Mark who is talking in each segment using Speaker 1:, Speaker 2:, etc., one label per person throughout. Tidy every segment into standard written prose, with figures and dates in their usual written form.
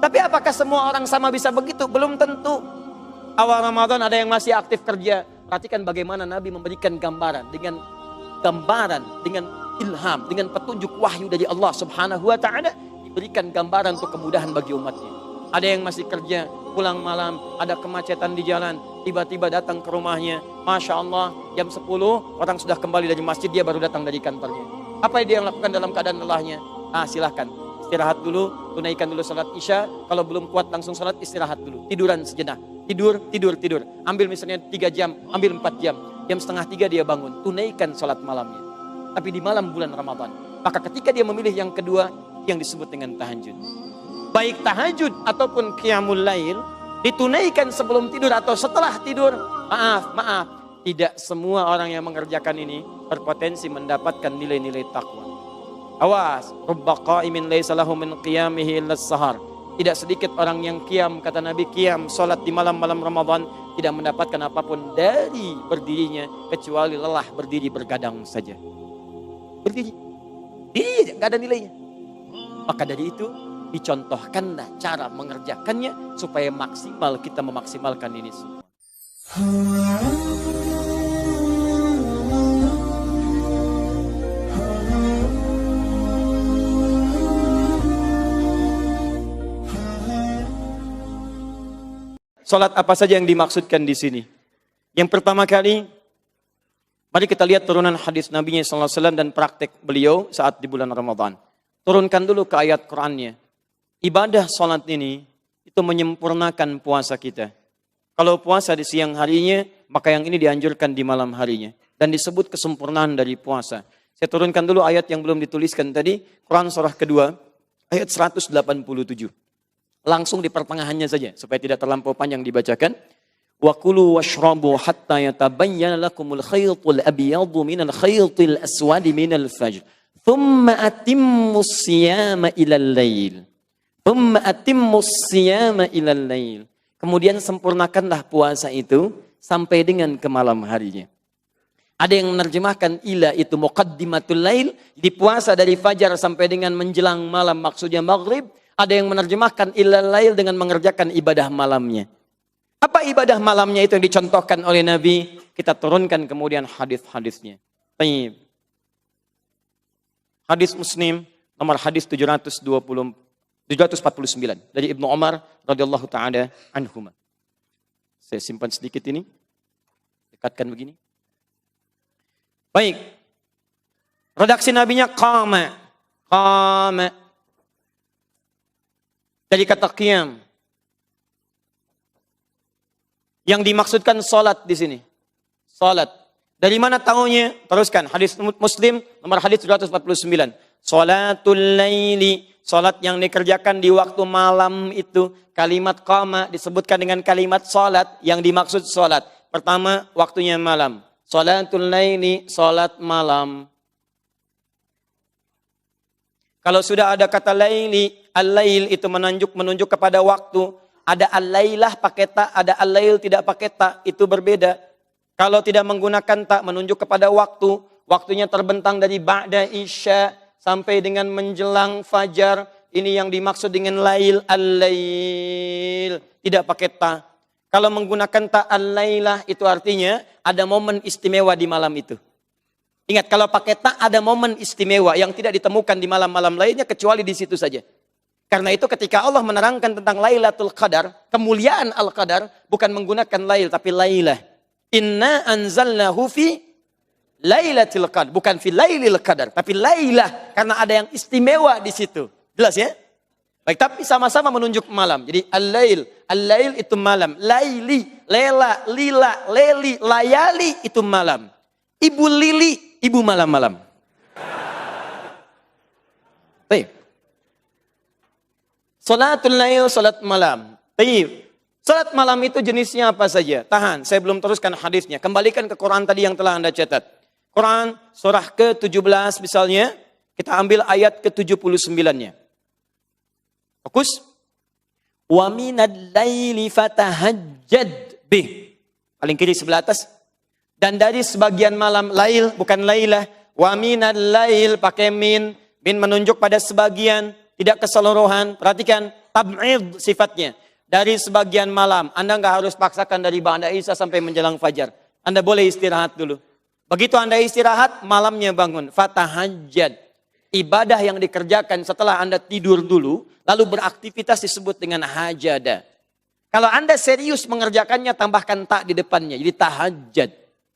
Speaker 1: Tapi apakah semua orang sama bisa begitu? Belum tentu. Awal Ramadan ada yang masih aktif kerja. Perhatikan bagaimana Nabi memberikan gambaran, dengan ilham, dengan petunjuk wahyu dari Allah Subhanahu wa taala, diberikan gambaran untuk kemudahan bagi umatnya. Ada yang masih kerja, pulang malam, ada kemacetan di jalan, tiba-tiba datang ke rumahnya, Masya Allah, jam 10, orang sudah kembali dari masjid, dia baru datang dari kantornya. Apa yang dia lakukan dalam keadaan lelahnya? Silahkan, istirahat dulu, tunaikan dulu salat isya, kalau belum kuat langsung salat, istirahat dulu, tiduran sejenak, tidur, ambil misalnya 3 jam, ambil 4 jam, jam setengah 3 dia bangun, tunaikan salat malamnya. Tapi di malam bulan Ramadan, maka ketika dia memilih yang kedua, yang disebut dengan tahajud. Baik tahajud ataupun qiyamul lail ditunaikan sebelum tidur atau setelah tidur. Maaf, tidak semua orang yang mengerjakan ini berpotensi mendapatkan nilai-nilai takwa. Awas, rubba qa'imin laisa lahu min qiyamihi illa as-sahar. Tidak sedikit orang yang qiyam, kata Nabi, qiyam salat di malam-malam Ramadan tidak mendapatkan apapun dari berdirinya kecuali lelah berdiri bergadang saja. Berdiri enggak ada nilainya. Maka dari itu dicontohkanlah cara mengerjakannya supaya maksimal kita memaksimalkan ini semua. Salat apa saja yang dimaksudkan di sini? Yang pertama kali, mari kita lihat turunan hadis Nabi SAW dan praktek beliau saat di bulan Ramadan. Turunkan dulu ke ayat Qur'annya. Ibadah salat ini itu menyempurnakan puasa kita. Kalau puasa di siang harinya, maka yang ini dianjurkan di malam harinya. Dan disebut kesempurnaan dari puasa. Saya turunkan dulu ayat yang belum dituliskan tadi. Quran surah kedua, ayat 187. Langsung di pertengahannya saja, supaya tidak terlampau panjang dibacakan. Wa kulu washrabu hatta yatabayyana lakumul khaytul abyadu minal khaytil aswadi minal fajr. Thumma atimmus siyama ilal lail. Kemudian sempurnakanlah puasa itu sampai dengan ke malam harinya. Ada yang menerjemahkan ila itu muqaddimatul lail, di puasa dari fajar sampai dengan menjelang malam, maksudnya maghrib. Ada yang menerjemahkan ilal lail dengan mengerjakan ibadah malamnya. Apa ibadah malamnya itu yang dicontohkan oleh Nabi? Kita turunkan kemudian hadis-hadisnya. Baik. Hadis Muslim nomor hadis 749 dari Ibnu Umar radhiyallahu taala anhuma. Saya simpan sedikit ini. Dekatkan begini. Baik. Redaksi nabinya qama. Dari kata qiyam. Yang dimaksudkan salat di sini. Salat. Dari mana tahunya? Teruskan hadis Muslim nomor hadis 749. Salatul laili, salat yang dikerjakan di waktu malam itu. Kalimat qama disebutkan dengan kalimat salat yang dimaksud salat. Pertama, waktunya malam. Salatul laili, salat malam. Kalau sudah ada kata laili, al-lail itu menunjuk kepada waktu. Ada al-lailah pakai ta, ada al-lail tidak pakai ta, itu berbeda. Kalau tidak menggunakan ta menunjuk kepada waktu, waktunya terbentang dari ba'da isya sampai dengan menjelang fajar. Ini yang dimaksud dengan lail, al-lail, tidak pakai ta. Kalau menggunakan ta al-lailah itu artinya ada momen istimewa di malam itu. Ingat, kalau pakai ta ada momen istimewa yang tidak ditemukan di malam-malam lainnya kecuali di situ saja. Karena itu ketika Allah menerangkan tentang Lailatul Qadar, kemuliaan Al-Qadar bukan menggunakan lail tapi lailah. Inna anzalnahu fi Lailatul Qadar, bukan fi Lailil Qadar, tapi lailah karena ada yang istimewa di situ. Jelas ya? Baik, tapi sama-sama menunjuk malam. Jadi al-lail itu malam, laili, lela, lila, leli, layali itu malam. Ibu lili, ibu malam-malam. Baik. Salatul lail, salat malam. Baik. Salat malam itu jenisnya apa saja? Tahan, saya belum teruskan hadisnya. Kembalikan ke Quran tadi yang telah Anda catat. Quran surah ke-17 misalnya, kita ambil ayat ke-79-nya. Fokus. Wa minal laili fatahajjad bih. Paling kiri sebelah atas. Dan dari sebagian malam, lail bukan lailah. Wa minal lail pakai min. Min menunjuk pada sebagian, tidak keseluruhan. Perhatikan, tab'id sifatnya. Dari sebagian malam, Anda nggak harus paksakan dari ba'da Isya sampai menjelang fajar. Anda boleh istirahat dulu. Begitu Anda istirahat, malamnya bangun. Fatahajjad. Ibadah yang dikerjakan setelah Anda tidur dulu, lalu beraktivitas disebut dengan hajada. Kalau Anda serius mengerjakannya, tambahkan tak di depannya. Jadi tahajjud.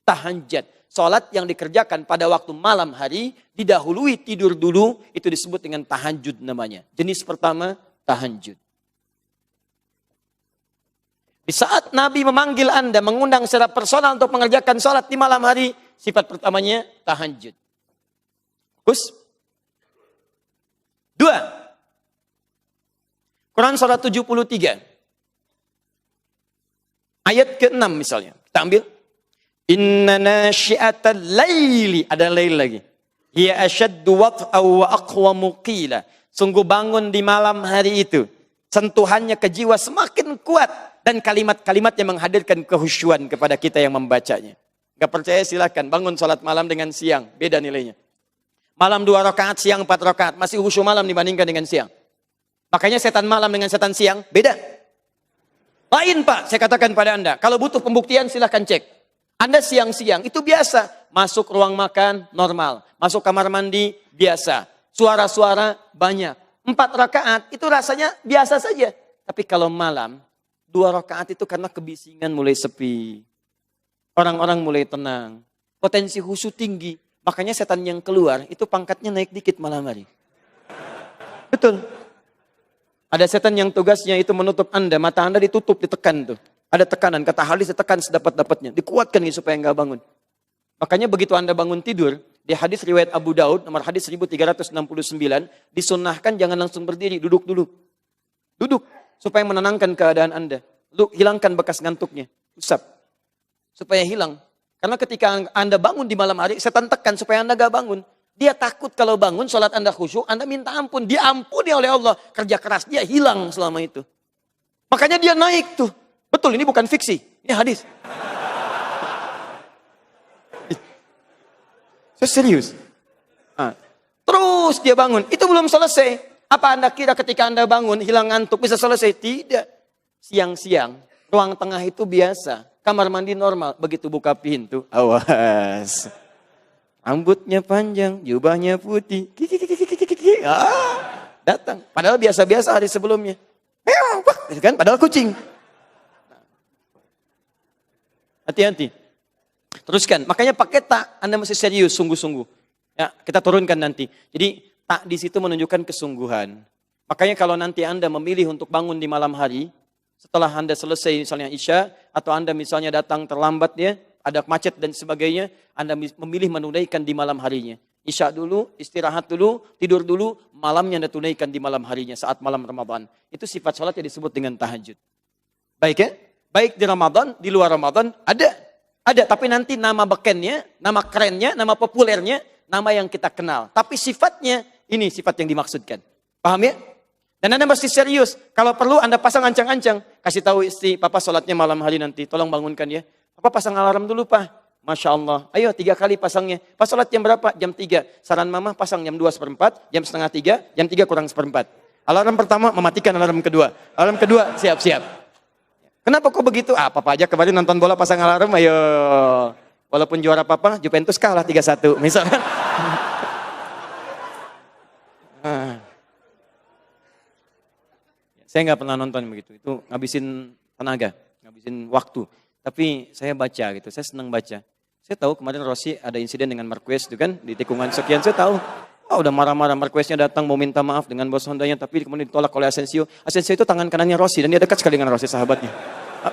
Speaker 1: Tahajjud. Salat yang dikerjakan pada waktu malam hari, didahului tidur dulu, itu disebut dengan tahajud namanya. Jenis pertama, tahajud. Di saat Nabi memanggil Anda, mengundang secara personal untuk mengerjakan salat di malam hari, sifat pertamanya tahajud. Fokus. 2. Quran surat 73. Ayat ke-6 misalnya. Kita ambil. Inna nasyi'atal laili. Ada lail lagi. Hiya asyaddu wat'aw wa aqwamu qila. Sungguh bangun di malam hari itu. Sentuhannya ke jiwa semakin kuat. Dan kalimat-kalimat yang menghadirkan kehusyuan kepada kita yang membacanya. Gak percaya silakan. Bangun salat malam dengan siang. Beda nilainya. Malam 2 rakaat, siang 4 rakaat. Masih khusyuk malam dibandingkan dengan siang. Makanya setan malam dengan setan siang beda. Lain Pak, saya katakan pada Anda. Kalau butuh pembuktian silahkan cek. Anda siang-siang itu biasa. Masuk ruang makan normal. Masuk kamar mandi biasa. Suara-suara banyak. 4 rakaat itu rasanya biasa saja. Tapi kalau malam 2 rakaat itu karena kebisingan mulai sepi. Orang-orang mulai tenang. Potensi khusyuk tinggi. Makanya setan yang keluar itu pangkatnya naik dikit malam hari. Betul. Ada setan yang tugasnya itu menutup Anda. Mata Anda ditutup, ditekan tuh. Ada tekanan. Kata hadis ditekan sedapat-dapatnya. Dikuatkan gitu supaya nggak bangun. Makanya begitu Anda bangun tidur. Di hadis riwayat Abu Daud. Nomor hadis 1369. Disunnahkan jangan langsung berdiri. Duduk dulu. Duduk. Supaya menenangkan keadaan Anda. Lalu hilangkan bekas ngantuknya. Usap. Supaya hilang. Karena ketika Anda bangun di malam hari. Setan tekan supaya Anda nggak bangun. Dia takut kalau bangun, sholat Anda khusyuk, Anda minta ampun. Diampuni oleh Allah. Kerja keras dia hilang selama itu. Makanya dia naik tuh. Betul, ini bukan fiksi. Ini hadis. Saya serius. Nah, terus dia bangun. Itu belum selesai. Apa Anda kira ketika Anda bangun, hilang ngantuk, bisa selesai? Tidak. Siang-siang, ruang tengah itu biasa. Kamar mandi normal. Begitu buka pintu, awas. Rambutnya panjang, jubahnya putih. Datang. Padahal biasa-biasa hari sebelumnya. Kan? Padahal kucing. Hati-hati. Teruskan. Makanya pakai tak. Anda mesti serius, sungguh-sungguh. Ya, kita turunkan nanti. Jadi tak di situ menunjukkan kesungguhan. Makanya kalau nanti Anda memilih untuk bangun di malam hari, setelah Anda selesai misalnya Isya, atau Anda misalnya datang terlambat ya, ada macet dan sebagainya, Anda memilih menunaikan di malam harinya. Isya dulu, istirahat dulu, tidur dulu, malamnya Anda tunaikan di malam harinya saat malam Ramadan. Itu sifat sholat yang disebut dengan tahajud. Baik ya? Baik di Ramadan, di luar Ramadan, ada. Ada, tapi nanti nama bekennya, nama kerennya, nama populernya, nama yang kita kenal. Tapi sifatnya, ini sifat yang dimaksudkan. Paham ya? Dan Anda mesti serius. Kalau perlu Anda pasang ancang-ancang. Kasih tahu istri, Papa sholatnya malam hari nanti. Tolong bangunkan ya. Papa pasang alarm dulu Pak. Masya Allah. Ayo 3 kali pasangnya. Pas sholat jam berapa? Jam 3. Saran Mama pasang jam 2:04, jam setengah 3, jam 3 kurang 1/4. Alarm pertama mematikan alarm kedua. Alarm kedua siap-siap. Kenapa kok begitu? Papa aja kemarin nonton bola pasang alarm. Ayo. Walaupun juara Papa, Juventus kalah 3-1. Misalkan. Saya nggak pernah nonton begitu. Itu ngabisin tenaga, ngabisin waktu. Tapi saya baca gitu, saya senang baca. Saya tahu kemarin Rossi ada insiden dengan Marquez itu kan, di tikungan sekian saya tahu. Udah marah-marah, Marqueznya datang mau minta maaf dengan bos Hondanya, tapi kemudian ditolak oleh Asensio. Asensio itu tangan kanannya Rossi dan dia dekat sekali dengan Rossi sahabatnya.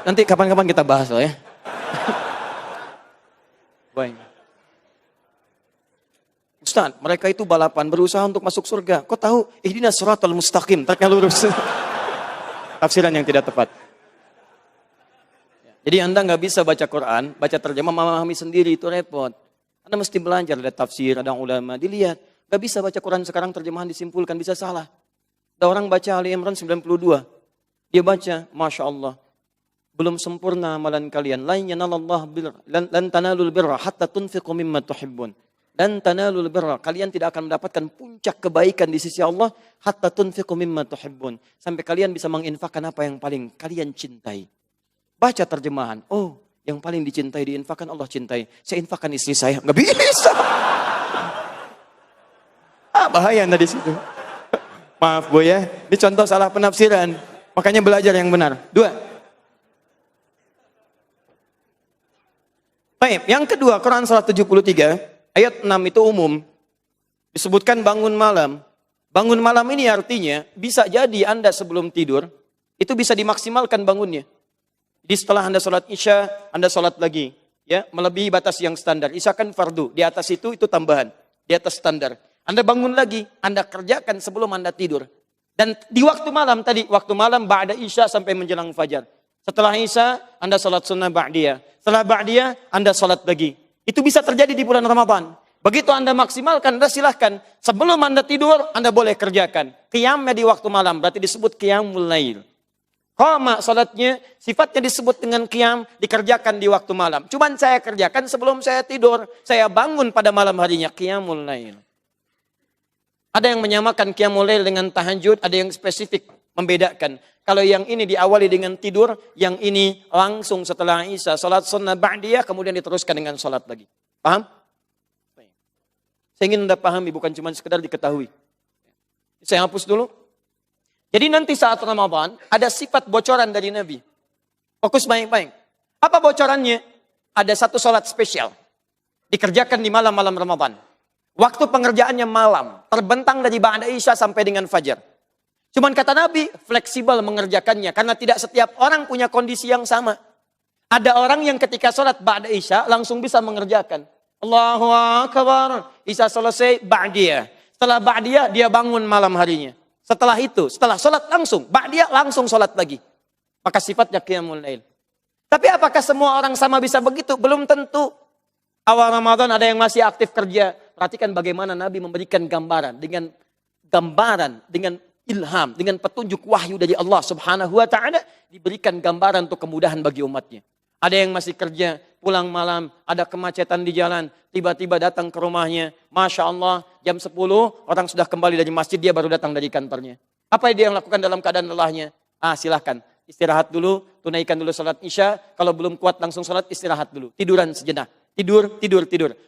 Speaker 1: Nanti kapan-kapan kita bahas loh ya. Baik. Ustaz, mereka itu balapan berusaha untuk masuk surga. Kok tahu? Ihdinas siratal mustaqim, tareknya lurus. Tafsiran yang tidak tepat. Jadi Anda nggak bisa baca Quran, baca terjemah, memahami sendiri itu repot. Anda mesti belajar, ada tafsir, ada ulama, dilihat. Nggak bisa baca Quran sekarang terjemahan disimpulkan, bisa salah. Ada orang baca Ali Imran 92. Dia baca, Masya Allah. Belum sempurna amalan kalian. Lan yanallahu birra, lan tanalul birra hatta tunfiqu mimma tuhibbun. Dan tanalul birra, kalian tidak akan mendapatkan puncak kebaikan di sisi Allah hatta tunfiqu mimma tuhibbun, sampai kalian bisa menginfakkan apa yang paling kalian cintai. Baca terjemahan. Oh, yang paling dicintai diinfakkan, Allah cintai. Saya infakkan istri saya. Nggak bisa. Bahaya anda di situ. Maaf Bu ya, ini contoh salah penafsiran. Makanya belajar yang benar. 2. Baik, yang kedua, Quran surat 73 ayat 6 itu umum. Disebutkan bangun malam. Bangun malam ini artinya bisa jadi Anda sebelum tidur itu bisa dimaksimalkan bangunnya. Jadi setelah Anda sholat Isya, Anda sholat lagi, ya, melebihi batas yang standar. Isya kan fardu, di atas itu tambahan, di atas standar. Anda bangun lagi, Anda kerjakan sebelum Anda tidur. Dan di waktu malam tadi, waktu malam ba'da Isya sampai menjelang fajar. Setelah Isya, Anda sholat sunnah ba'diyah. Setelah ba'diyah, Anda sholat lagi. Itu bisa terjadi di bulan Ramadan. Begitu Anda maksimalkan, Anda silahkan. Sebelum Anda tidur, Anda boleh kerjakan. Qiyamnya di waktu malam, berarti disebut qiyamul lail. Qama salatnya, sifatnya disebut dengan qiyam, dikerjakan di waktu malam. Cuman saya kerjakan sebelum saya tidur. Saya bangun pada malam harinya, qiyamul lail. Ada yang menyamakan qiyamul lail dengan tahajud, ada yang spesifik membedakan. Kalau yang ini diawali dengan tidur, yang ini langsung setelah Isya, salat sunnah ba'diyah, kemudian diteruskan dengan salat lagi. Paham? Saya ingin Anda pahami, bukan cuma sekedar diketahui. Saya hapus dulu. Jadi nanti saat Ramadan, ada sifat bocoran dari Nabi. Fokus baik-baik. Apa bocorannya? Ada satu salat spesial. Dikerjakan di malam-malam Ramadan. Waktu pengerjaannya malam. Terbentang dari ba'da Isya sampai dengan fajar. Cuman kata Nabi, fleksibel mengerjakannya. Karena tidak setiap orang punya kondisi yang sama. Ada orang yang ketika sholat ba'da Isya langsung bisa mengerjakan. Allahu Akbar. Isya selesai, ba'diyah. Setelah ba'diyah, dia bangun malam harinya. Setelah itu, setelah sholat langsung, ba'diyah langsung sholat lagi. Maka sifatnya qiyamul lail. Tapi apakah semua orang sama bisa begitu? Belum tentu. Awal Ramadan ada yang masih aktif kerja. Perhatikan bagaimana Nabi memberikan gambaran. Dengan ilham, dengan petunjuk wahyu dari Allah subhanahu wa ta'ala, diberikan gambaran untuk kemudahan bagi umatnya. Ada yang masih kerja, pulang malam, ada kemacetan di jalan, tiba-tiba datang ke rumahnya, Masya Allah, jam 10, orang sudah kembali dari masjid, dia baru datang dari kantornya. Apa yang dia lakukan dalam keadaan lelahnya? Silahkan, istirahat dulu, tunaikan dulu salat Isya, kalau belum kuat langsung salat, istirahat dulu, tiduran sejenak. Tidur.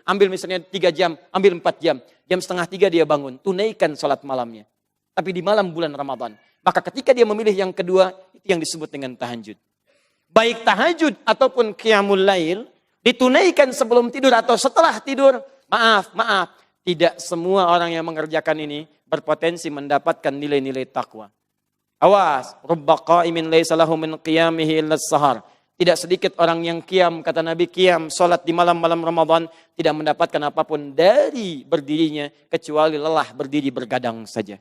Speaker 1: Ambil misalnya 3 jam, ambil 4 jam. Jam setengah 3 dia bangun, tunaikan salat malamnya. Tapi di malam bulan Ramadan. Maka ketika dia memilih yang kedua, itu yang disebut dengan tahajud. Baik tahajud ataupun qiyamul lail, ditunaikan sebelum tidur atau setelah tidur. Maaf. Tidak semua orang yang mengerjakan ini berpotensi mendapatkan nilai-nilai takwa. Awas, rubba qa'imin laysa lahu min qiyamihi illa as-sahar. Tidak sedikit orang yang qiyam, kata Nabi, qiyam, salat di malam-malam Ramadan, tidak mendapatkan apapun dari berdirinya, kecuali lelah berdiri bergadang saja.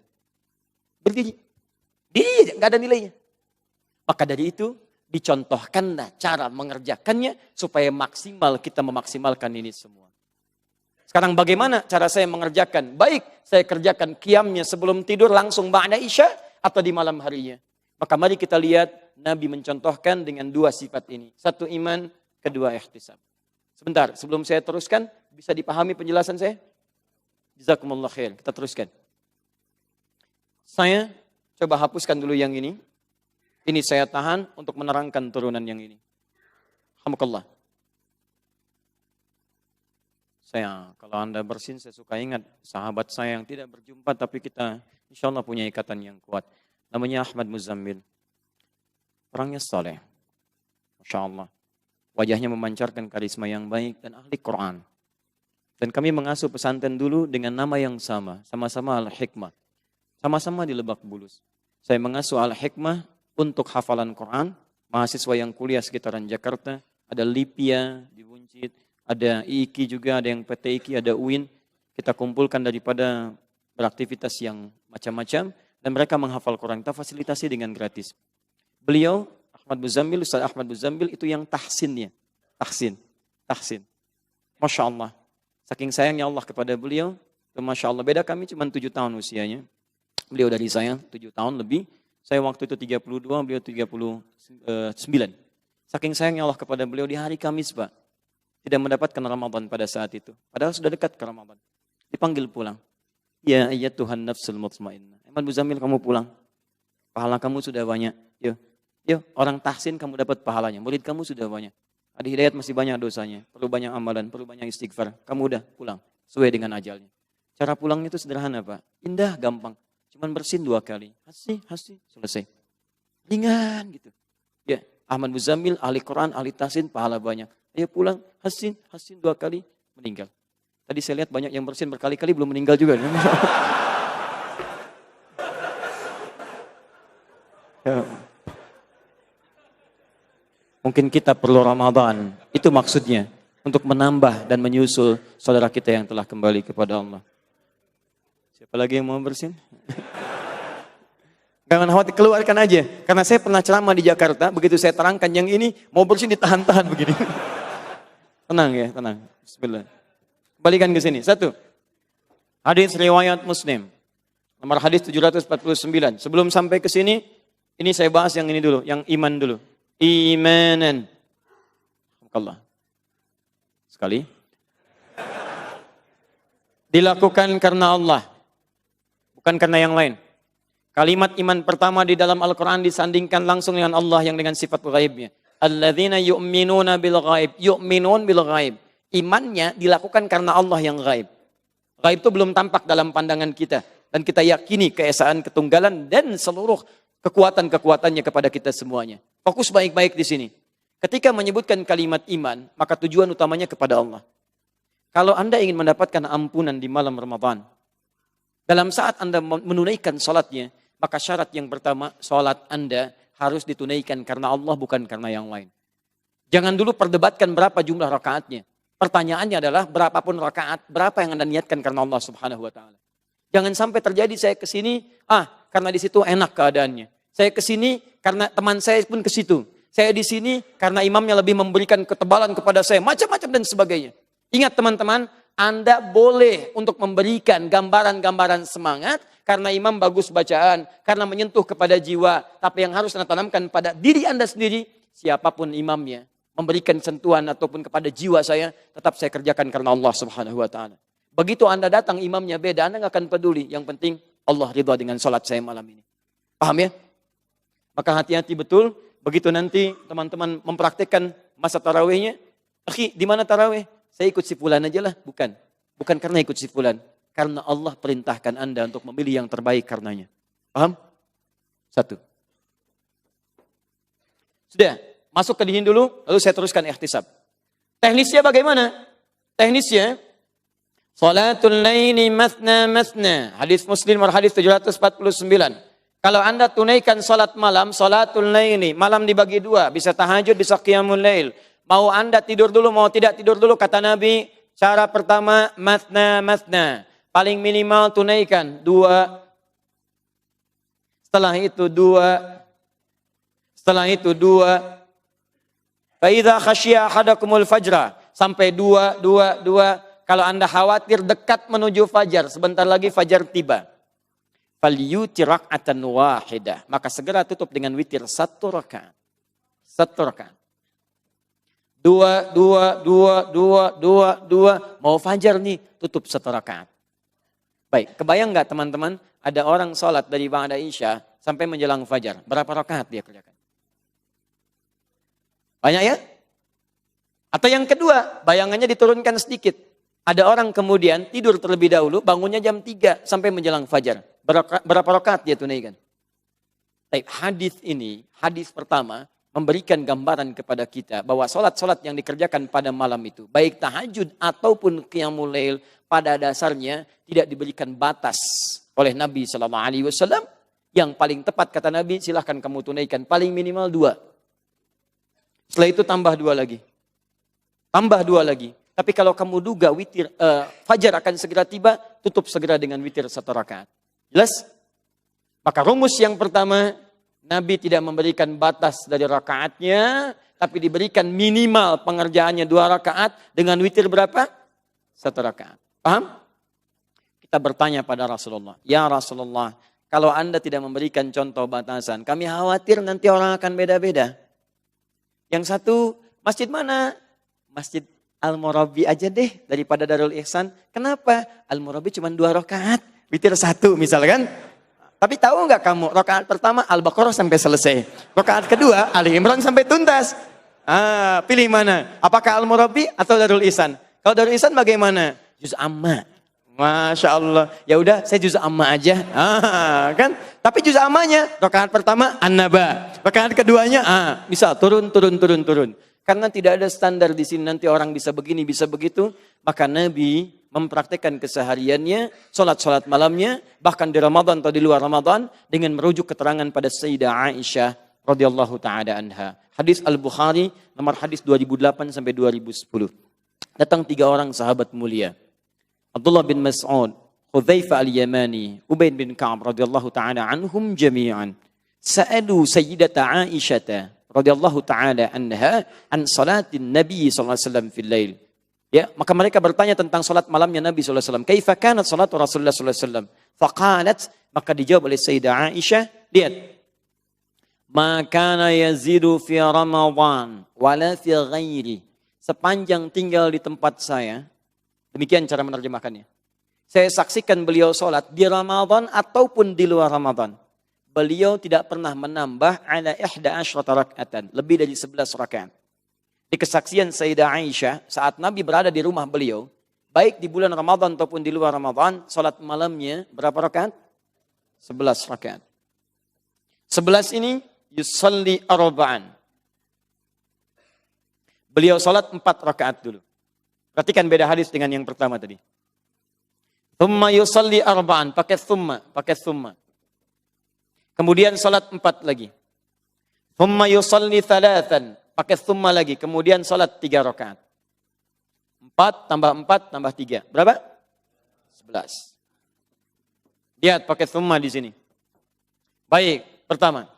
Speaker 1: Berdiri. Diri nggak ada nilainya. Maka dari itu dicontohkanlah cara mengerjakannya supaya maksimal kita memaksimalkan ini semua. Sekarang bagaimana cara saya mengerjakan? Baik, saya kerjakan qiyamnya sebelum tidur langsung ba'da Isya atau di malam harinya. Maka mari kita lihat Nabi mencontohkan dengan 2 sifat ini. 1 iman, 2 ihtisab. Sebentar, sebelum saya teruskan, bisa dipahami penjelasan saya? Jazakumullah khair. Kita teruskan. Saya coba hapuskan dulu yang ini. Ini saya tahan untuk menerangkan turunan yang ini. Alhamdulillah. Kalau Anda bersin, saya suka ingat sahabat saya yang tidak berjumpa, tapi kita insya Allah punya ikatan yang kuat. Namanya Ahmad Muzammil. Orangnya saleh. Masya Allah. Wajahnya memancarkan karisma yang baik dan ahli Quran. Dan kami mengasuh pesantren dulu dengan nama yang sama. Sama-sama Al-Hikmah. Sama-sama di Lebak Bulus. Saya mengasuh Al-Hikmah untuk hafalan Quran. Mahasiswa yang kuliah sekitaran Jakarta. Ada Lipia di Buncit. Ada IIKI juga, ada yang PT IIKI, ada UIN. Kita kumpulkan daripada beraktivitas yang macam-macam. Dan mereka menghafal Quran. Kita fasilitasi dengan gratis. Beliau, Ustaz Ahmad Muzammil, itu yang tahsinnya. Tahsin. Masya Allah. Saking sayangnya Allah kepada beliau. Masya Allah, beda kami cuma 7 tahun usianya. Beliau dari saya 7 tahun lebih. Saya waktu itu 32, beliau 39. Saking sayangnya Allah kepada beliau di hari Kamis, Pak. tidak mendapatkan Ramadan pada saat itu. Padahal sudah dekat ke Ramadan. Dipanggil pulang. Ya Tuhan nafsul mutmainnah. Ahmad Muzamil, kamu pulang. Pahala kamu sudah banyak. Yuk, orang tahsin kamu dapat pahalanya. Murid kamu sudah banyak. Adi Hidayat masih banyak dosanya. Perlu banyak amalan, perlu banyak istighfar. Kamu udah pulang. Sesuai dengan ajalnya. Cara pulangnya itu sederhana, Pak. Indah, gampang. Cuman bersin 2 kali. Hasi, selesai. Ringan gitu. Ya, Ahmad Muzamil, ahli Quran, ahli tahsin, pahala banyak. Ayo pulang, hasin 2 kali, meninggal. Tadi saya lihat banyak yang bersin berkali-kali belum meninggal juga. Ya. Mungkin kita perlu Ramadan, itu maksudnya. Untuk menambah dan menyusul saudara kita yang telah kembali kepada Allah. Siapa lagi yang mau bersin? Jangan khawatir, keluarkan aja. Karena saya pernah ceramah di Jakarta, begitu saya terangkan yang ini, mau bersin ditahan-tahan begini. Tenang ya, tenang. Bismillah. Kembalikan ke sini. 1. Hadis riwayat Muslim. Nomor hadis 749. Sebelum sampai ke sini, ini saya bahas yang ini dulu, yang iman dulu. Imanan. Allah. Sekali. Dilakukan karena Allah. Bukan karena yang lain. Kalimat iman pertama di dalam Al-Quran disandingkan langsung dengan Allah yang dengan sifat ghaibnya. Alladzina yu'minuna bil ghaib. Yu'minun bil ghaib. Imannya dilakukan karena Allah yang ghaib. Ghaib itu belum tampak dalam pandangan kita. Dan kita yakini keesaan ketunggalan dan seluruh kekuatan-kekuatannya kepada kita semuanya. Fokus baik-baik di sini. Ketika menyebutkan kalimat iman, maka tujuan utamanya kepada Allah. Kalau Anda ingin mendapatkan ampunan di malam Ramadan, dalam saat Anda menunaikan salatnya, maka syarat yang pertama, salat Anda harus ditunaikan karena Allah, bukan karena yang lain. Jangan dulu perdebatkan berapa jumlah rakaatnya. Pertanyaannya adalah berapapun rakaat, berapa yang Anda niatkan karena Allah Subhanahu wa taala. Jangan sampai terjadi saya ke sini, karena di situ enak keadaannya. Saya ke sini karena teman saya pun ke situ. Saya di sini karena imamnya lebih memberikan ketebalan kepada saya, macam-macam dan sebagainya. Ingat teman-teman, Anda boleh untuk memberikan gambaran-gambaran semangat karena imam bagus bacaan, karena menyentuh kepada jiwa. Tapi yang harus Anda tanamkan pada diri Anda sendiri, siapapun imamnya, memberikan sentuhan ataupun kepada jiwa saya, tetap saya kerjakan karena Allah Subhanahu wa taala. Begitu Anda datang imamnya beda, Anda nggak akan peduli. Yang penting Allah ridha dengan salat saya malam ini. Paham ya? Maka hati-hati betul. Begitu nanti teman-teman mempraktikkan masa tarawihnya, akhi, di mana tarawih? Saya ikut si fulan aja lah. Bukan. Bukan karena ikut si fulan. Karena Allah perintahkan Anda untuk memilih yang terbaik karenanya. Paham? 1. Sudah. Masuk ke dihim dulu, lalu saya teruskan ihtisab. Teknisnya bagaimana? Teknisnya, salatul laili mathna mathna. Hadis Muslim hadis 749. Kalau Anda tunaikan salat malam, salatul laili, malam dibagi 2, bisa tahajud, bisa qiyamul lail. Mau Anda tidur dulu, mau tidak tidur dulu, kata Nabi, cara pertama mathna mathna. Paling minimal tunaikan 2. Setelah itu 2. Setelah itu 2. Fa idza khasyiya ahadakumul fajra, sampai 2. Kalau Anda khawatir dekat menuju fajar, sebentar lagi fajar tiba. Falyutir rak'atan wahidah, maka segera tutup dengan witir 1 rakaat. 1 rakaat. 2. Mau fajar nih, tutup 1 rakaat. Baik, kebayang nggak teman-teman, ada orang sholat dari ba'da isya sampai menjelang fajar. Berapa rakaat dia kerjakan? Banyak ya? Atau yang kedua, bayangannya diturunkan sedikit. Ada orang kemudian tidur terlebih dahulu, bangunnya jam 3 sampai menjelang fajar. Berapa rakaat dia tunaikan? Hadis ini, hadis pertama, memberikan gambaran kepada kita bahwa sholat-sholat yang dikerjakan pada malam itu, baik tahajud ataupun qiyamul lail, pada dasarnya tidak diberikan batas oleh Nabi SAW. Yang paling tepat kata Nabi, silahkan kamu tunaikan paling minimal 2. Setelah itu tambah 2 lagi. Tambah 2 lagi. Tapi kalau kamu duga witir fajar akan segera tiba, tutup segera dengan witir 1 rakaat. Jelas? Maka rumus yang pertama, Nabi tidak memberikan batas dari rakaatnya, tapi diberikan minimal pengerjaannya 2 rakaat dengan witir berapa? 1 rakaat. Paham? Kita bertanya pada Rasulullah, ya Rasulullah, kalau Anda tidak memberikan contoh batasan, kami khawatir nanti orang akan beda-beda. Yang satu, masjid mana? Masjid Al-Murabi aja deh daripada Darul Ihsan. Kenapa? Al-Murabi cuma 2 rakaat. Witir 1 misalkan. Tapi tahu nggak kamu, rakaat pertama Al-Baqarah sampai selesai. Rakaat kedua Ali Imran sampai tuntas. Pilih mana? Apakah Al-Murabi atau Darul Ihsan? Kalau Darul Ihsan bagaimana? Juz amma. Masya Allah. Ya udah, saya juz amma aja. Kan? Tapi juz ammanya rakaat pertama An-Naba. Rakaat keduanya misal turun. Karena tidak ada standar di sini nanti orang bisa begini, bisa begitu. Maka Nabi mempraktekkan kesehariannya, sholat malamnya, bahkan di Ramadan atau di luar Ramadan, dengan merujuk keterangan pada Sayyidah Aisyah radhiyallahu ta'ala anha. Hadis Al-Bukhari, nomor hadis 2008 sampai 2010. Datang 3 orang sahabat mulia. Abdullah bin Mas'ud, Hudzaifah al-Yamani, Ubayd bin Ka'ab radhiyallahu ta'ala anhum jami'an. Sa'alu Sayyidata Aisyah radhiyallahu ta'ala anha an salatin Nabi sallallahu alaihi wasallam fil lail. Ya, maka mereka bertanya tentang salat malamnya Nabi sallallahu alaihi wasallam. Kaifa kanat salatu Rasulullah sallallahu alaihi wasallam? Faqalat, maka dijawab oleh Sayyidah Aisyah, lihat. Ma kana yazidu fi Ramadan wala fi ghairi. Sepanjang tinggal di tempat saya, demikian cara menerjemahkannya. Saya saksikan beliau salat di Ramadan ataupun di luar Ramadan. Beliau tidak pernah menambah ala 11 raka'atan, lebih dari 11 rakaat. Di kesaksian Sayyidah Aisyah, saat Nabi berada di rumah beliau, baik di bulan Ramadan ataupun di luar Ramadan, salat malamnya berapa rakaat? 11 rakaat. 11 ini yusalli arba'an. Beliau salat 4 rakaat dulu. Perhatikan beda hadis dengan yang pertama tadi. Thumma yusalli arba'an, pakai thumma. Kemudian salat 4 lagi. Thumma yusalli thalathan. Pakai thumma lagi. Kemudian salat 3 rakaat. 4 tambah 4 tambah 3. Berapa? 11. Lihat pakai thumma di sini. Baik, pertama.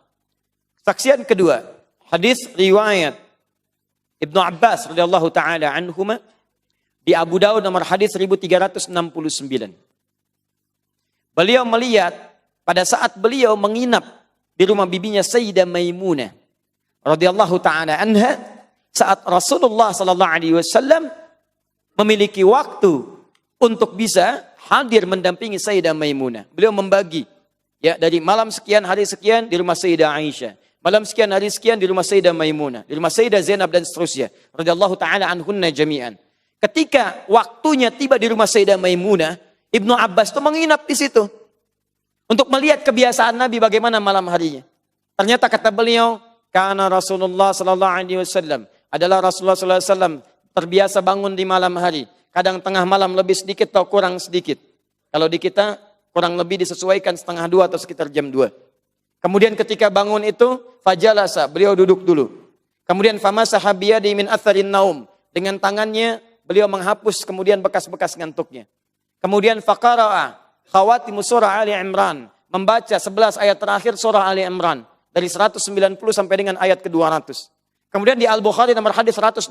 Speaker 1: Saksian kedua. Hadis riwayat Ibnu Abbas radhiyallahu taala anhuma di Abu Daud nomor hadis 1369. Beliau melihat pada saat beliau menginap di rumah bibinya Sayyidah Maimunah radhiyallahu taala anha, saat Rasulullah sallallahu alaihi wasallam memiliki waktu untuk bisa hadir mendampingi Sayyidah Maimunah. Beliau membagi ya dari malam sekian hari sekian di rumah Sayyidah Aisyah, malam sekian hari sekian di rumah Sayyidah Maimunah, di rumah Sayyidah Zainab dan seterusnya radhiyallahu taala anhunna jami'an. Ketika waktunya tiba di rumah Sayyidah Maimunah, Ibnu Abbas itu menginap di situ untuk melihat kebiasaan Nabi bagaimana malam harinya. Ternyata kata beliau, karena Rasulullah sallallahu alaihi wasallam adalah Rasulullah sallallahu alaihi wasallam terbiasa bangun di malam hari. Kadang tengah malam lebih sedikit atau kurang sedikit. Kalau di kita kurang lebih disesuaikan 1:30 atau sekitar jam 2. Kemudian ketika bangun itu fajalasa, beliau duduk dulu. Kemudian famasaha biyadi min atharin naum, dengan tangannya beliau menghapus kemudian bekas-bekas ngantuknya. Kemudian faqara'a khawatimu surah Ali Imran, membaca 11 ayat terakhir surah Ali Imran dari 190 sampai dengan ayat ke-200. Kemudian di Al-Bukhari nomor hadis 181,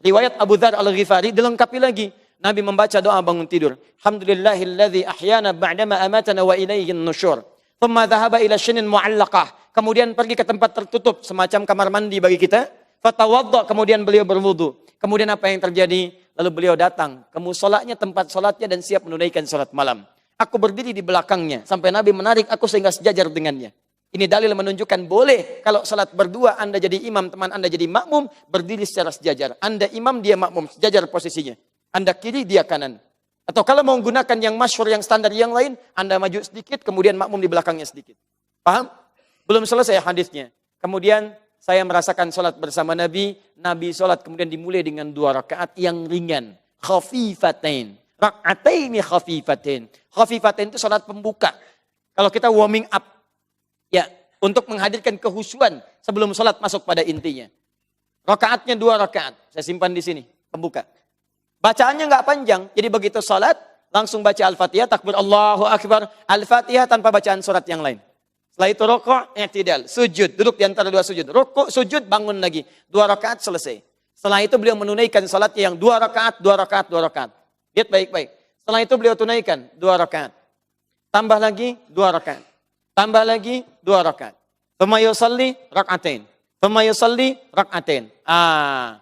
Speaker 1: riwayat Abu Dzar Al-Ghifari dilengkapi lagi. Nabi membaca doa bangun tidur. Alhamdulillahilladzi ahyana ba'dama amatana wa ilaihin nusyur. Thumma dhahaba ila syinin mu'allaqah. Kemudian pergi ke tempat tertutup semacam kamar mandi bagi kita. Fatawadda, kemudian beliau berwudu. Kemudian apa yang terjadi? Lalu beliau datang ke musolanya, tempat sholatnya, dan siap menunaikan sholat malam. Aku berdiri di belakangnya sampai Nabi menarik aku sehingga sejajar dengannya. Ini dalil menunjukkan boleh kalau sholat berdua, Anda jadi imam, teman Anda jadi makmum, berdiri secara sejajar. Anda imam, dia makmum, sejajar posisinya. Anda kiri, dia kanan. Atau kalau mau menggunakan yang masyhur, yang standar yang lain, Anda maju sedikit, kemudian makmum di belakangnya sedikit. Paham? Belum selesai hadisnya. Kemudian saya merasakan sholat bersama Nabi. Nabi sholat kemudian dimulai dengan 2 rakaat yang ringan. Khafifatain. Rak'ataini khafifatain. Khafifatain itu sholat pembuka. Kalau kita warming up. Ya, untuk menghadirkan kehusuan sebelum sholat masuk pada intinya. Rakaatnya 2 rakaat. Saya simpan di sini. Pembuka. Bacaannya nggak panjang. Jadi begitu sholat, langsung baca Al-Fatihah, takbir Allahu Akbar. Al-Fatihah tanpa bacaan surat yang lain. Setelah itu rokok, i'tidal, sujud, duduk di antara 2 sujud. Rokok, sujud, bangun lagi. 2 rakaat selesai. Setelah itu beliau menunaikan salatnya yang 2 rakaat, 2 rakaat, 2 rakaat. Lihat baik-baik. Setelah itu beliau tunaikan 2 rakaat. Tambah lagi 2 rakaat. Tambah lagi 2 rakaat. Thumma yusalli rak'atain. Tsumma yusalli rak'atain.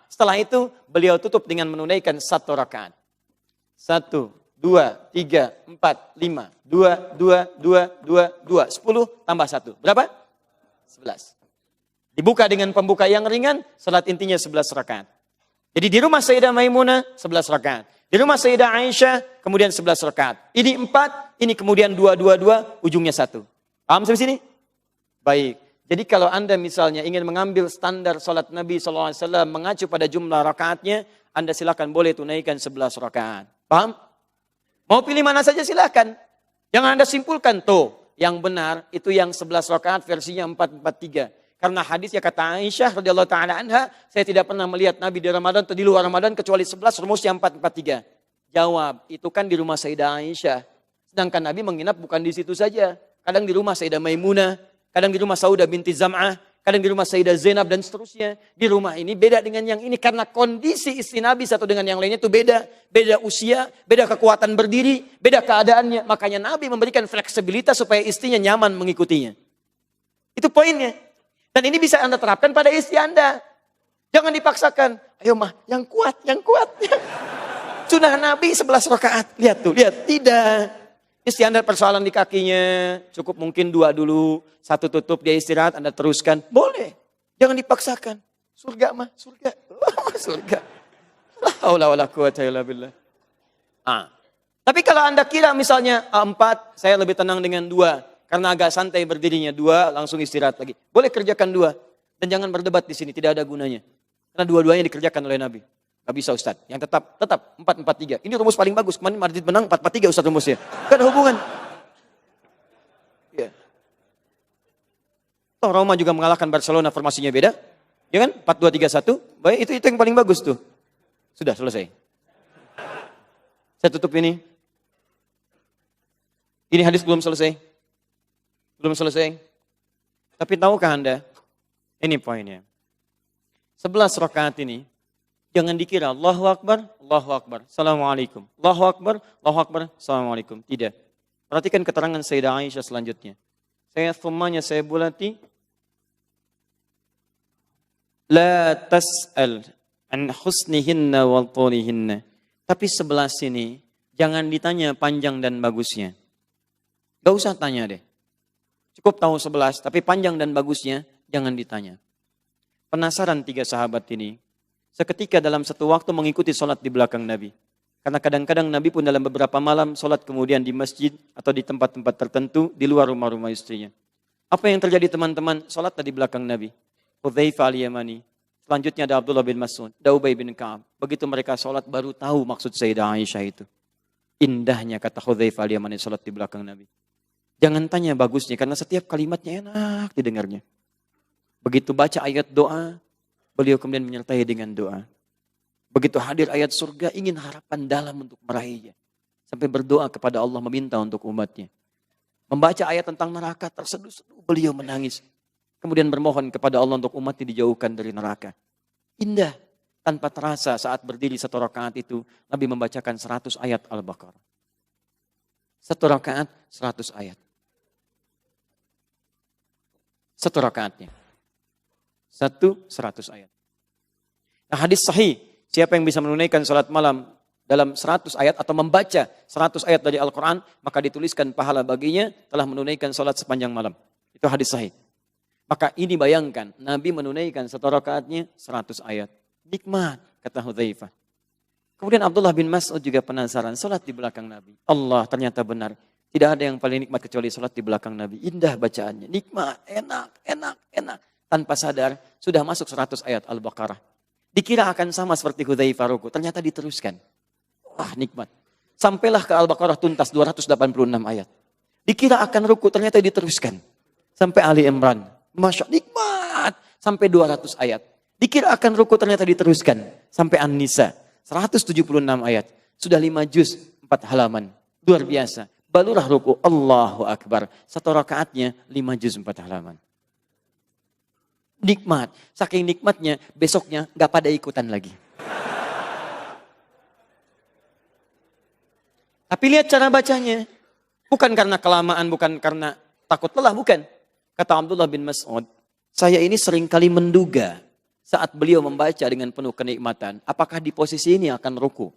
Speaker 1: Setelah itu beliau tutup dengan menunaikan 1 rakaat. 1, 2, 3, 4, 5. 2, 2, 2, 2, 2. 10 tambah 1. Berapa? 11. Dibuka dengan pembuka yang ringan, salat intinya 11 rakaat. Jadi di rumah Sayyidah Maimunah 11 rakaat. Di rumah Sayyidah Aisyah kemudian 11 rakaat. Ini 4, ini kemudian 2, 2, 2, ujungnya 1. Paham sampai sini? Baik. Jadi kalau Anda misalnya ingin mengambil standar salat Nabi SAW mengacu pada jumlah rakaatnya, Anda silakan boleh tunaikan 11 rakaat. Paham? Mau pilih mana saja silakan. Jangan Anda simpulkan tuh. Yang benar itu yang 11 rakaat versinya 443. Karena hadisnya kata Aisyah radhiyallahu taala anha, saya tidak pernah melihat Nabi di Ramadan atau di luar Ramadan kecuali 11 rumusnya 443. Jawab, itu kan di rumah Sayyidah Aisyah. Sedangkan Nabi menginap bukan di situ saja. Kadang di rumah Sayyidah Maimunah, kadang di rumah Saudah binti Zam'ah, kadang di rumah Sayyidah Zainab dan seterusnya. Di rumah ini beda dengan yang ini karena kondisi istri Nabi satu dengan yang lainnya itu beda. Beda usia, beda kekuatan berdiri, beda keadaannya. Makanya Nabi memberikan fleksibilitas supaya istrinya nyaman mengikutinya. Itu poinnya. Dan ini bisa Anda terapkan pada istri Anda. Jangan dipaksakan. Ayo mah, yang kuat, yang kuat. Sunnah Nabi 11 rakaat. Lihat tuh, lihat. Tidak. Istri Anda persoalan di kakinya. Cukup mungkin 2 dulu. 1 tutup, dia istirahat, Anda teruskan. Boleh. Jangan dipaksakan. Surga mah, surga. Surga. La haula wala quwata illa billah. Tapi kalau Anda kira misalnya 4, saya lebih tenang dengan 2. Karena agak santai berdirinya 2, langsung istirahat lagi. Boleh kerjakan 2. Dan jangan berdebat di sini, tidak ada gunanya. Karena dua-duanya dikerjakan oleh Nabi. Gak bisa Ustaz. Yang tetap 4-4-3. Ini rumus paling bagus. Kemarin Madrid menang 4-4-3 Ustaz rumusnya. Gak ada hubungan. Ya. Toh Roma juga mengalahkan Barcelona, formasinya beda. Ya kan? 4-2-3-1. Baik, itu yang paling bagus tuh. Sudah selesai. Saya tutup ini. Ini hadis belum selesai. Belum selesai. Tapi tahukah Anda? Ini poinnya. 11 rakaat ini. Jangan dikira Allahu Akbar, Allahu Akbar, Assalamualaikum. Allahu Akbar, Allahu Akbar, Assalamualaikum. Tidak. Perhatikan keterangan Sayyidah Aisyah selanjutnya. Saya bulati. La tas'al an husnihinna wal tulihinna. Tapi 11 ini, jangan ditanya panjang dan bagusnya. Gak usah tanya deh. Cukup tahu 11, tapi panjang dan bagusnya jangan ditanya. Penasaran 3 sahabat ini. Seketika dalam satu waktu mengikuti sholat di belakang Nabi. Karena kadang-kadang Nabi pun dalam beberapa malam sholat kemudian di masjid atau di tempat-tempat tertentu di luar rumah-rumah istrinya. Apa yang terjadi teman-teman? Sholat di belakang Nabi. Hudzaifah al-Yamani. Selanjutnya ada Abdullah bin Mas'ud. Ada Ubay bin Ka'ab. Begitu mereka sholat baru tahu maksud Sayyidah Aisyah itu. Indahnya kata Hudzaifah al-Yamani sholat di belakang Nabi. Jangan tanya bagusnya, karena setiap kalimatnya enak didengarnya. Begitu baca ayat doa, beliau kemudian menyertai dengan doa. Begitu hadir ayat surga, ingin harapan dalam untuk meraihnya. Sampai berdoa kepada Allah meminta untuk umatnya. Membaca ayat tentang neraka, terseduh-seduh beliau menangis. Kemudian bermohon kepada Allah untuk umatnya dijauhkan dari neraka. Indah, tanpa terasa saat berdiri 1 rakaat itu, Nabi membacakan 100 ayat Al-Baqarah. 1 rakaat, 100 ayat. 1 rakaatnya. 100 ayat. Nah, hadis sahih, siapa yang bisa menunaikan salat malam dalam 100 ayat atau membaca 100 ayat dari Al-Quran, maka dituliskan pahala baginya telah menunaikan salat sepanjang malam. Itu hadis sahih. Maka ini bayangkan, Nabi menunaikan 1 rakaatnya 100 ayat. Nikmat, kata Hudzaifah. Kemudian Abdullah bin Mas'ud juga penasaran, salat di belakang Nabi. Allah, ternyata benar. Tidak ada yang paling nikmat kecuali salat di belakang Nabi. Indah bacaannya, nikmat, enak, enak, enak. Tanpa sadar, sudah masuk 100 ayat Al-Baqarah. Dikira akan sama seperti Hudzaifah ruku, ternyata diteruskan. Wah, nikmat. Sampailah ke Al-Baqarah tuntas 286 ayat. Dikira akan ruku, ternyata diteruskan. Sampai Ali Imran. Masya Allah, nikmat. Sampai 200 ayat. Dikira akan ruku, ternyata diteruskan. Sampai An-Nisa. 176 ayat. Sudah 5 juz, 4 halaman. Luar biasa. Barulah ruku. Allahu Akbar. 1 rakaatnya 5 juz 4 halaman. Nikmat. Saking nikmatnya, besoknya gak pada ikutan lagi. Tapi lihat cara bacanya. Bukan karena kelamaan, bukan karena takut lelah, bukan. Kata Abdullah bin Mas'ud, Saya ini seringkali menduga saat beliau membaca dengan penuh kenikmatan, apakah di posisi ini akan ruku.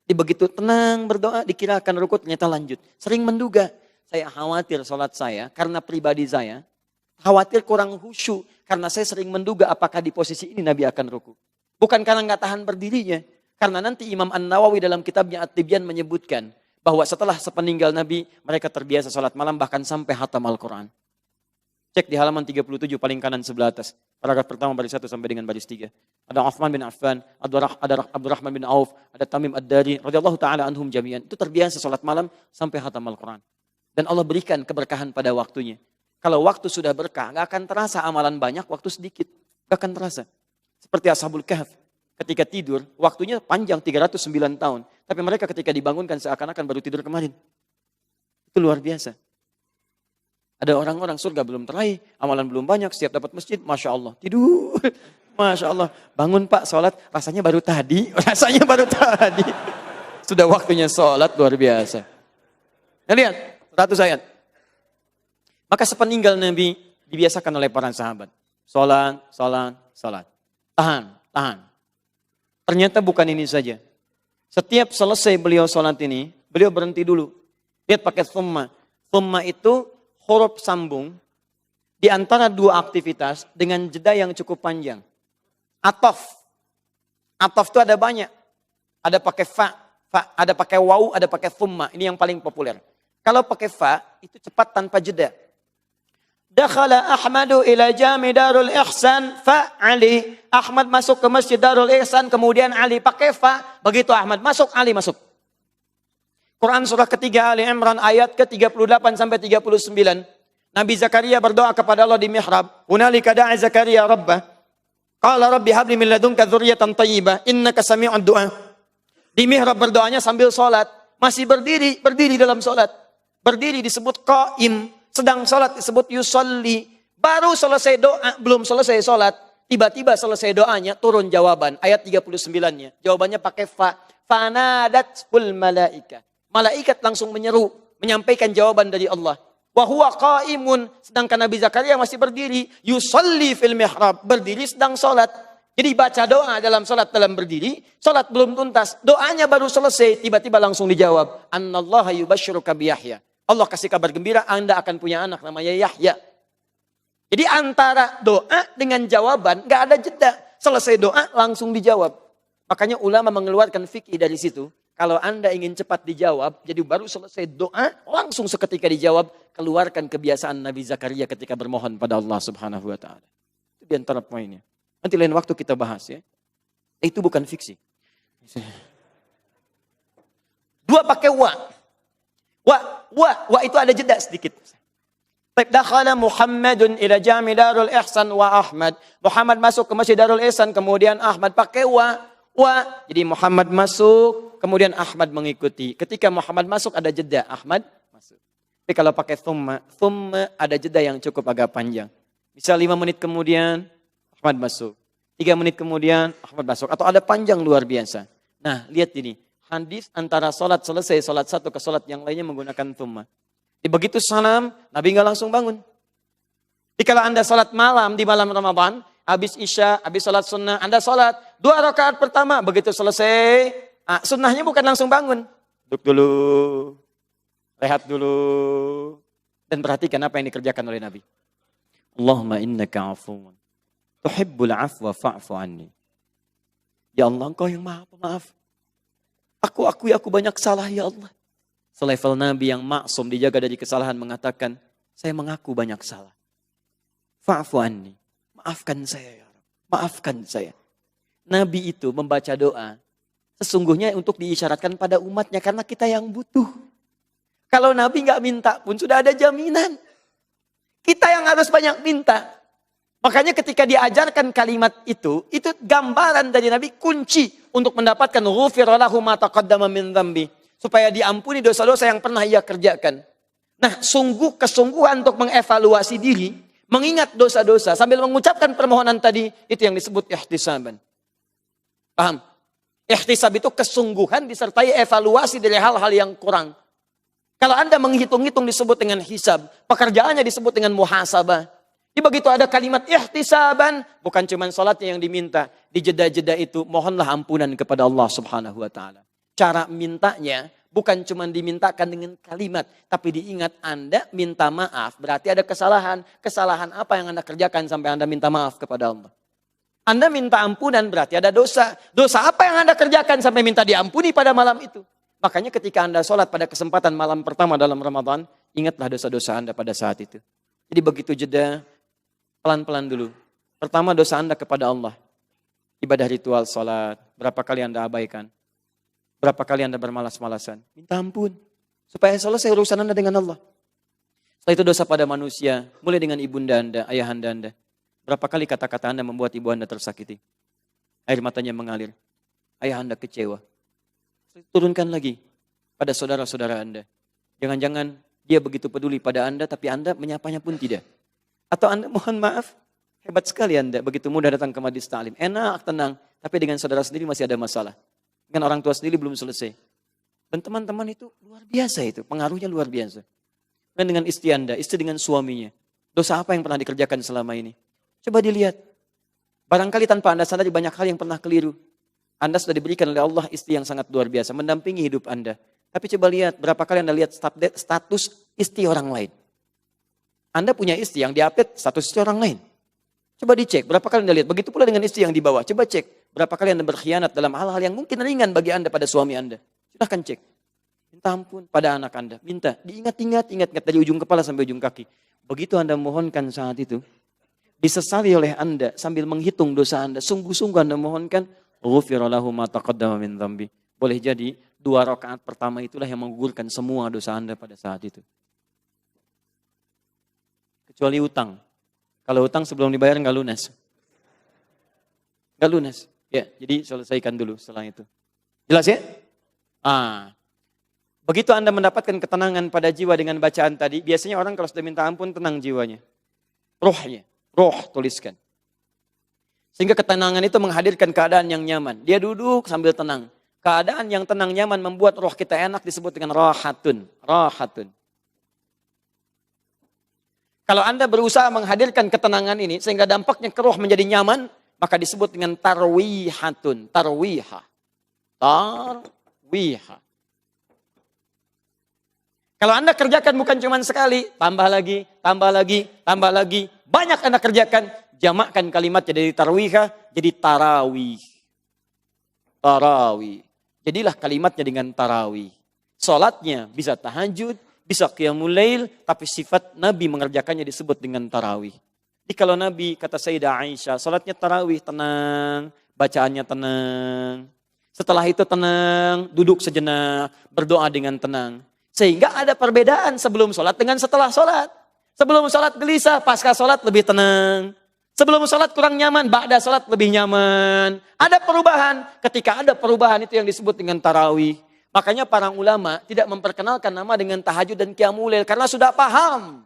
Speaker 1: Begitu tenang berdoa, dikira akan ruku, ternyata lanjut. Sering menduga, saya khawatir sholat saya, karena pribadi saya, khawatir kurang khusyuk, karena saya sering menduga apakah di posisi ini Nabi akan ruku. Bukan karena nggak tahan berdirinya, karena nanti Imam An-Nawawi dalam kitabnya At-Tibyan menyebutkan, bahwa setelah sepeninggal Nabi, mereka terbiasa sholat malam, bahkan sampai hatam Al-Quran. Cek di halaman 37 paling kanan sebelah atas. Paragraf pertama baris 1 sampai dengan baris 3. Ada Uthman bin Affan, ada Abdurrahman bin Auf, ada Tamim Ad-Dari, radhiyallahu ta'ala anhum jami'an. Itu terbiasa sholat malam sampai hatam Al-Quran. Dan Allah berikan keberkahan pada waktunya. Kalau waktu sudah berkah, gak akan terasa amalan banyak, waktu sedikit. Gak akan terasa. Seperti Ashabul Kahf. Ketika tidur, waktunya panjang 309 tahun. Tapi mereka ketika dibangunkan seakan-akan baru tidur kemarin. Itu luar biasa. Ada orang-orang surga belum teraih, amalan belum banyak, setiap dapat masjid, Masya Allah, tidur. Masya Allah, bangun Pak, sholat, rasanya baru tadi. Sudah waktunya sholat, luar biasa. Nah lihat, 100 ayat. Maka sepeninggal Nabi, dibiasakan oleh para sahabat. Sholat. Tahan. Ternyata bukan ini saja. Setiap selesai beliau sholat ini, beliau berhenti dulu. Lihat pakai thumma. Thumma itu huruf sambung di antara dua aktivitas dengan jeda yang cukup panjang. Atof itu ada banyak. Ada pakai fa, ada pakai waw, ada pakai thumma. Ini yang paling populer. Kalau pakai fa, itu cepat tanpa jeda. Dakhala Ahmadu ila jami Darul Ihsan fa Ali. Ahmad masuk ke Masjid Darul Ihsan, kemudian Ali pakai fa. Begitu Ahmad masuk, Ali masuk. Quran surah ketiga Ali Imran ayat ke-38 sampai 39. Nabi Zakaria berdoa kepada Allah di mihrab. Hunalika da'a Zakaria rabbah. Qala rabbi habli min ladunka dzurriyyatan thayyibah innaka sami'ud du'a. Di mihrab berdoanya sambil sholat. Masih berdiri dalam sholat. Berdiri disebut qaim. Sedang sholat disebut yusalli. Baru selesai doa, belum selesai sholat. Tiba-tiba selesai doanya, turun jawaban. Ayat 39-nya. Jawabannya pakai fa. Fanadatul malaika. Malaikat langsung menyeru, menyampaikan jawaban dari Allah. Wa huwa qaimun, sedangkan Nabi Zakaria masih berdiri, yusalli fil mihrab, berdiri sedang salat. Jadi baca doa dalam salat dalam berdiri, salat belum tuntas, doanya baru selesai, tiba-tiba langsung dijawab, annallaha yubashshiruka bi Yahya. Allah kasih kabar gembira, Anda akan punya anak namanya Yahya. Jadi antara doa dengan jawaban enggak ada jeda. Selesai doa langsung dijawab. Makanya ulama mengeluarkan fikih dari situ. Kalau Anda ingin cepat dijawab, jadi baru selesai doa, langsung seketika dijawab, keluarkan kebiasaan Nabi Zakaria ketika bermohon pada Allah Subhanahu wa Ta'ala. Itu di antara poinnya. Nanti lain waktu kita bahas ya. Itu bukan fiksi. Dua pakai wa. Wa itu ada jeda sedikit. Dakhala Muhammadun ila jami Darul Ihsan wa Ahmad. Muhammad masuk ke Masjid Darul Ihsan, kemudian Ahmad pakai wa. Jadi Muhammad masuk, kemudian Ahmad mengikuti. Ketika Muhammad masuk ada jeda, Ahmad masuk. Tapi kalau pakai thumma ada jeda yang cukup agak panjang. Misal 5 menit kemudian Ahmad masuk. 3 menit kemudian Ahmad masuk. Atau ada panjang luar biasa. Nah lihat ini. Hadis antara sholat selesai, sholat satu ke sholat yang lainnya menggunakan thumma. Begitu salam, Nabi nggak langsung bangun. Jadi kalau Anda sholat malam di malam Ramadan, habis Isya, habis sholat sunnah, Anda sholat 2 rakaat pertama, begitu selesai, sunnahnya bukan langsung bangun. Duduk dulu, rehat dulu, dan perhatikan apa yang dikerjakan oleh Nabi. Allahumma innaka afuun, tuhibbul afwa fa'fu anni. Ya Allah, Engkau yang maha pemaaf. Aku akui aku banyak salah ya Allah. Selevel Nabi yang maksum dijaga dari kesalahan mengatakan, saya mengaku banyak salah. Fa'fu anni. Maafkan saya ya Rabb. Maafkan saya. Nabi itu membaca doa. Sesungguhnya untuk diisyaratkan pada umatnya. Karena kita yang butuh. Kalau Nabi nggak minta pun sudah ada jaminan. Kita yang harus banyak minta. Makanya ketika diajarkan kalimat itu gambaran dari Nabi kunci untuk mendapatkan ghufira lahu ma taqaddama min dzambi. Supaya diampuni dosa-dosa yang pernah ia kerjakan. Nah, kesungguhan untuk mengevaluasi diri, mengingat dosa-dosa sambil mengucapkan permohonan tadi, itu yang disebut ihtisaban. Paham? Ihtisab itu kesungguhan disertai evaluasi dari hal-hal yang kurang. Kalau Anda menghitung-hitung disebut dengan hisab, pekerjaannya disebut dengan muhasabah. Di begitu ada kalimat ihtisaban, bukan cuma salatnya yang diminta. Di jeda-jeda itu mohonlah ampunan kepada Allah Subhanahu wa taala. Cara mintanya bukan cuma dimintakan dengan kalimat, tapi diingat Anda minta maaf, berarti ada kesalahan. Kesalahan apa yang Anda kerjakan sampai Anda minta maaf kepada Allah? Anda minta ampunan berarti ada dosa. Dosa apa yang Anda kerjakan sampai minta diampuni pada malam itu? Makanya ketika Anda sholat pada kesempatan malam pertama dalam Ramadan, ingatlah dosa-dosa Anda pada saat itu. Jadi begitu jeda, pelan-pelan dulu. Pertama dosa Anda kepada Allah. Ibadah ritual sholat, berapa kali Anda abaikan? Berapa kali Anda bermalas-malasan? Minta ampun. Supaya selesai urusan Anda dengan Allah. Setelah itu dosa pada manusia, mulai dengan ibunda Anda, ayahanda Anda. Berapa kali kata-kata Anda membuat ibu Anda tersakiti? Air matanya mengalir. Ayah Anda kecewa. Turunkan lagi pada saudara-saudara Anda. Jangan-jangan dia begitu peduli pada Anda, tapi Anda menyapanya pun tidak. Atau Anda mohon maaf, hebat sekali Anda, begitu mudah datang ke majelis ta'lim. Enak, tenang, tapi dengan saudara sendiri masih ada masalah. Dengan orang tua sendiri belum selesai. Dan teman-teman itu luar biasa itu, pengaruhnya luar biasa. Dan dengan istri Anda, istri dengan suaminya. Dosa apa yang pernah dikerjakan selama ini? Coba dilihat. Barangkali tanpa Anda sadari banyak hal yang pernah keliru. Anda sudah diberikan oleh Allah istri yang sangat luar biasa, mendampingi hidup Anda. Tapi coba lihat, berapa kali Anda lihat status istri orang lain. Anda punya istri yang diupdate status istri orang lain. Coba dicek, berapa kali Anda lihat. Begitu pula dengan istri yang di bawah. Coba cek, berapa kali Anda berkhianat dalam hal-hal yang mungkin ringan bagi Anda pada suami Anda. Silahkan cek. Minta ampun pada anak Anda. Minta, diingat dari ujung kepala sampai ujung kaki. Begitu Anda mohonkan saat itu, disesali oleh Anda sambil menghitung dosa Anda. Sungguh-sungguh Anda mohonkan, ghufira lahu ma taqaddama min dzambi. Boleh jadi 2 rakaat pertama itulah yang menggugurkan semua dosa Anda pada saat itu. Kecuali utang. Kalau utang sebelum dibayar nggak lunas. Nggak lunas. Ya, jadi selesaikan dulu setelah itu. Jelas ya? Begitu Anda mendapatkan ketenangan pada jiwa dengan bacaan tadi, biasanya orang kalau sudah minta ampun tenang jiwanya. Rohnya, roh tuliskan. Sehingga ketenangan itu menghadirkan keadaan yang nyaman. Dia duduk sambil tenang. Keadaan yang tenang nyaman membuat roh kita enak disebut dengan rahatun. Rahatun. Kalau Anda berusaha menghadirkan ketenangan ini sehingga dampaknya ke roh menjadi nyaman, maka disebut dengan tarwihatun. Tarwiha. Tarwiha. Kalau Anda kerjakan bukan cuma sekali, tambah lagi, tambah lagi, tambah lagi. Banyak Anda kerjakan. Jamakkan kalimatnya dari tarwihah jadi tarawih. Tarawih. Jadilah kalimatnya dengan tarawih. Salatnya bisa tahajud, bisa qiyamul lail, tapi sifat Nabi mengerjakannya disebut dengan tarawih. Jadi kalau Nabi, kata Sayyidah Aisyah, salatnya tarawih tenang, bacaannya tenang. Setelah itu tenang, duduk sejenak, berdoa dengan tenang. Sehingga ada perbedaan sebelum salat dengan setelah salat. Sebelum salat gelisah, pasca salat lebih tenang. Sebelum sholat kurang nyaman, ba'da sholat lebih nyaman. Ada perubahan. Ketika ada perubahan itu yang disebut dengan tarawih. Makanya para ulama tidak memperkenalkan nama dengan tahajud dan qiyamul lail karena sudah paham.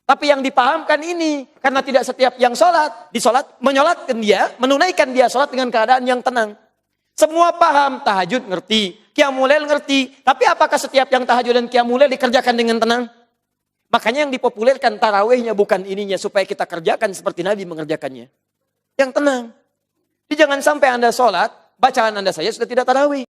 Speaker 1: Tapi yang dipahamkan ini, karena tidak setiap yang sholat, menyolatkan dia, menunaikan dia sholat dengan keadaan yang tenang. Semua paham, tahajud ngerti, qiyamul lail ngerti. Tapi apakah setiap yang tahajud dan qiyamul lail dikerjakan dengan tenang? Makanya yang dipopulerkan tarawihnya bukan ininya supaya kita kerjakan seperti Nabi mengerjakannya. Yang tenang. Jadi jangan sampai Anda sholat, bacaan Anda saja sudah tidak tarawih.